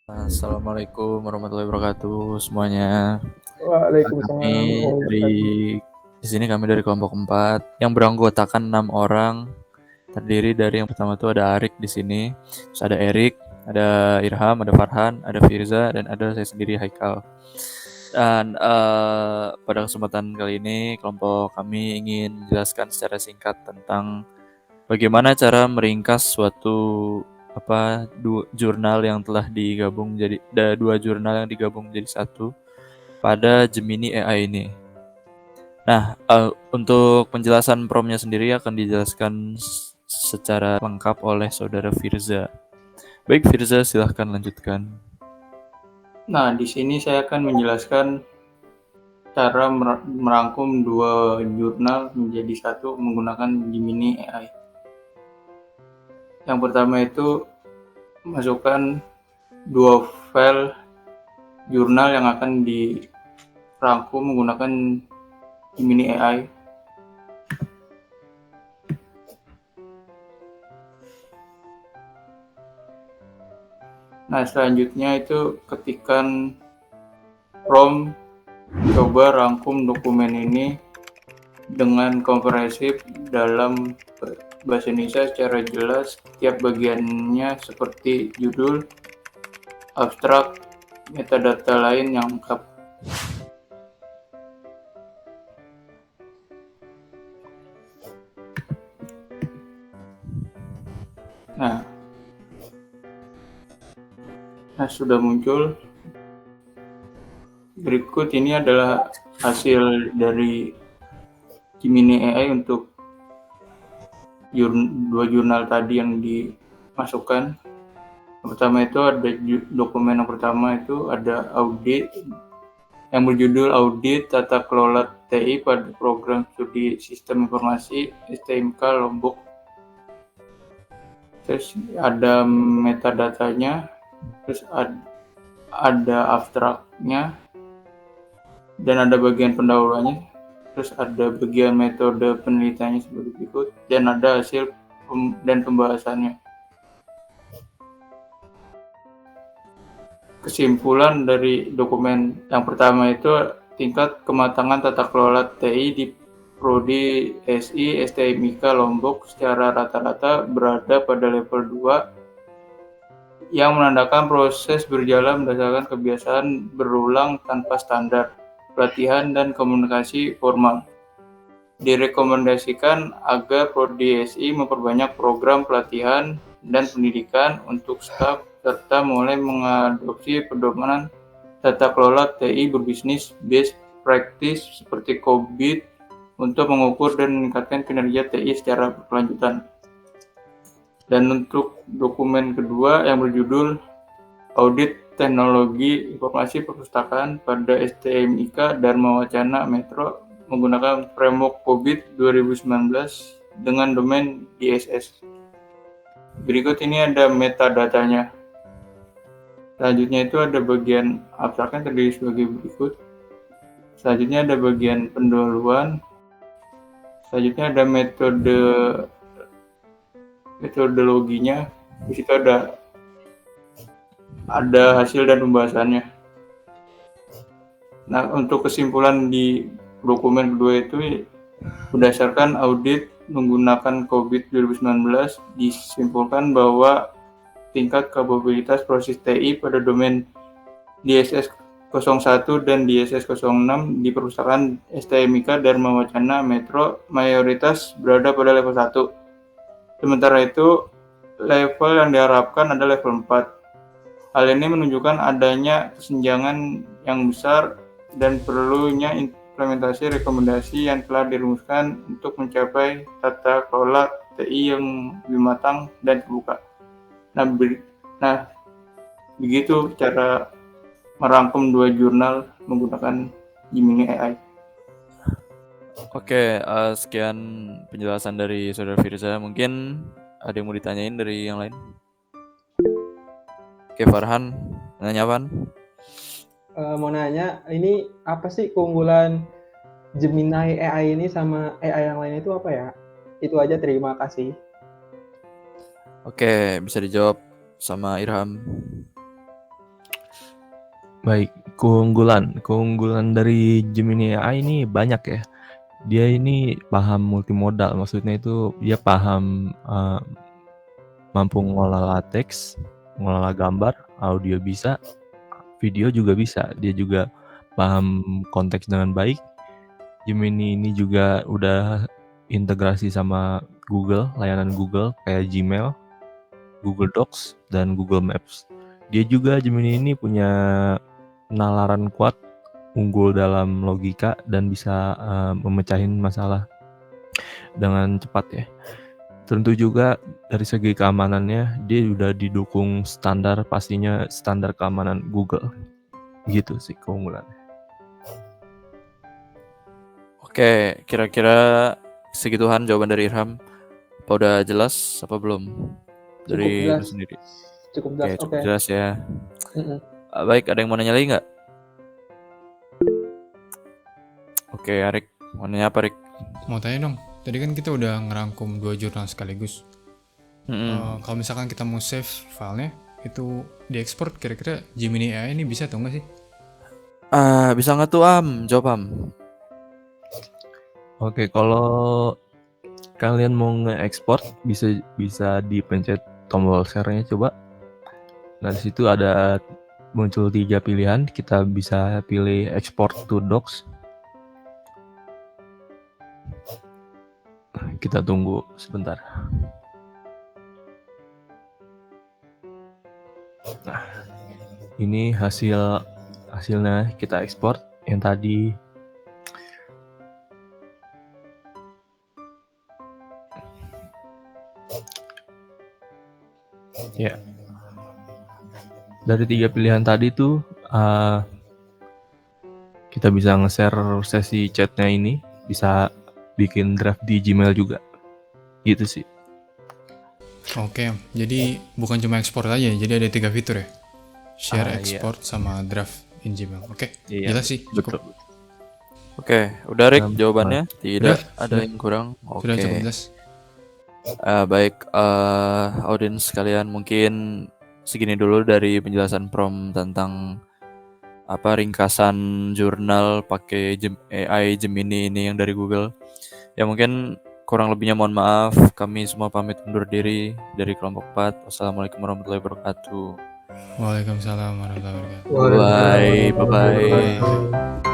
Assalamualaikum warahmatullahi wabarakatuh semuanya. Waalaikumsalam Kami warahmatullahi dari wabarakatuh. di sini kami dari kelompok 4 yang beranggotakan 6 orang. Terdiri dari yang pertama tuh ada Arik di sini, terus ada Erik, ada Irham, ada Farhan, ada Firza, dan ada saya sendiri Haikal. Dan pada kesempatan kali ini kelompok kami ingin menjelaskan secara singkat tentang bagaimana cara meringkas suatu jurnal yang telah digabung jadi dua jurnal yang digabung menjadi satu pada Gemini AI ini. Nah, untuk penjelasan promnya sendiri akan dijelaskan secara lengkap oleh saudara Firza. Baik Firza, silahkan lanjutkan. Nah, di sini saya akan menjelaskan cara merangkum dua jurnal menjadi satu menggunakan Gemini AI. Yang pertama itu masukkan dua file jurnal yang akan dirangkum menggunakan Gemini AI. Nah, selanjutnya itu ketikkan prompt, coba rangkum dokumen ini dengan komprehensif dalam bahasa Indonesia secara jelas. Tiap bagiannya seperti judul, abstrak, metadata lain yang lengkap. Nah, sudah muncul. Berikut ini adalah hasil dari Gemini AI untuk dua jurnal tadi yang dimasukkan. Yang pertama itu ada dokumen yang pertama itu ada audit yang berjudul Audit Tata Kelola TI pada Program Studi Sistem Informasi STMK Lombok. Terus ada metadatanya, terus ada abstraknya, dan ada bagian pendahuluannya, terus ada bagian metode penelitiannya sebagai berikut, dan ada hasil dan pembahasannya. Kesimpulan dari dokumen yang pertama itu tingkat kematangan tata kelola TI di Prodi SI STMIK Lombok secara rata-rata berada pada level 2 yang menandakan proses berjalan berdasarkan kebiasaan berulang tanpa standar, pelatihan dan komunikasi formal. Direkomendasikan agar Prodi SI memperbanyak program pelatihan dan pendidikan untuk staf serta mulai mengadopsi pedoman tata kelola TI berbisnis best practice seperti COVID untuk mengukur dan meningkatkan kinerja TI secara berkelanjutan. Dan untuk dokumen kedua yang berjudul Audit Teknologi Informasi Perpustakaan pada STMIK Dharma Wacana Metro menggunakan framework COVID 2019 dengan domain DSS. Berikut ini ada metadatanya. Selanjutnya itu ada bagian abstraknya terdiri sebagai berikut. Selanjutnya ada bagian pendahuluan. Selanjutnya ada metodologinya. Di situ ada hasil dan pembahasannya. Nah, untuk kesimpulan di dokumen kedua itu berdasarkan audit menggunakan COVID 2019 disimpulkan bahwa tingkat kapabilitas proses TI pada domain DSS 01 dan DSS 06 di perpustakaan STMIK Dharma Wacana Metro mayoritas berada pada level 1. Sementara itu, level yang diharapkan adalah level 4. Hal ini menunjukkan adanya kesenjangan yang besar dan perlunya implementasi rekomendasi yang telah dirumuskan untuk mencapai tata kelola TI yang lebih matang dan terbuka. Nah, begitu cara merangkum dua jurnal menggunakan Gemini AI. Oke, sekian penjelasan dari saudara Firza. Mungkin ada yang mau ditanyain dari yang lain? Oke, Farhan, nanya apaan? Mau nanya, ini apa sih keunggulan Gemini AI ini sama AI yang lain itu apa ya? Itu aja, terima kasih. Oke, bisa dijawab sama Irham. Baik, keunggulan dari Gemini AI ini banyak ya. Dia ini paham multimodal, maksudnya itu dia paham mampu mengolah teks, mengolah gambar, audio bisa, video juga bisa. Dia juga paham konteks dengan baik. Gemini ini juga udah integrasi sama Google, layanan Google kayak Gmail, Google Docs, dan Google Maps. Dia juga Gemini ini punya penalaran kuat, unggul dalam logika, dan bisa memecahin masalah dengan cepat ya. Tentu juga dari segi keamanannya dia udah didukung pastinya standar keamanan Google. Gitu sih keunggulannya. Oke, kira-kira segituan jawaban dari Irham. Apa udah jelas apa belum? Dari lu jelas. sendiri. Cukup Oke, jelas. cukup Oke. jelas ya. Mm-mm. Baik, ada yang mau nanya lagi nggak? Oke, Arik. Mau nanya apa, Rik? Mau tanya dong, tadi kan kita udah ngerangkum 2 jurnal sekaligus. Kalau misalkan kita mau save filenya, itu diekspor, kira-kira Gemini AI ini bisa atau enggak sih? Bisa nggak tuh, Jawab, Oke, kalau kalian mau nge-export bisa dipencet tombol share-nya coba. Nah, di situ ada muncul 3 pilihan, kita bisa pilih export to docs. Kita tunggu sebentar. Nah, ini hasilnya kita ekspor yang tadi. Ya. Dari 3 pilihan tadi tuh kita bisa nge-share sesi chatnya ini, bisa bikin draft di Gmail juga. Gitu sih. Oke, jadi bukan cuma ekspor aja, jadi ada 3 fitur ya? Share, Iya. export, sama draft in Gmail. Oke, Iya, jelas sih, cukup. betul. Oke, udah, Rik, jawabannya? Tidak Udah, ada yang kurang. Sudah Oke. cukup jelas. Baik, audiens sekalian, mungkin segini dulu dari penjelasan Prom tentang ringkasan jurnal pakai AI Gemini ini yang dari Google. Ya mungkin kurang lebihnya mohon maaf. Kami semua pamit undur diri dari kelompok 4. Wassalamualaikum warahmatullahi wabarakatuh. Waalaikumsalam warahmatullahi wabarakatuh. Bye bye.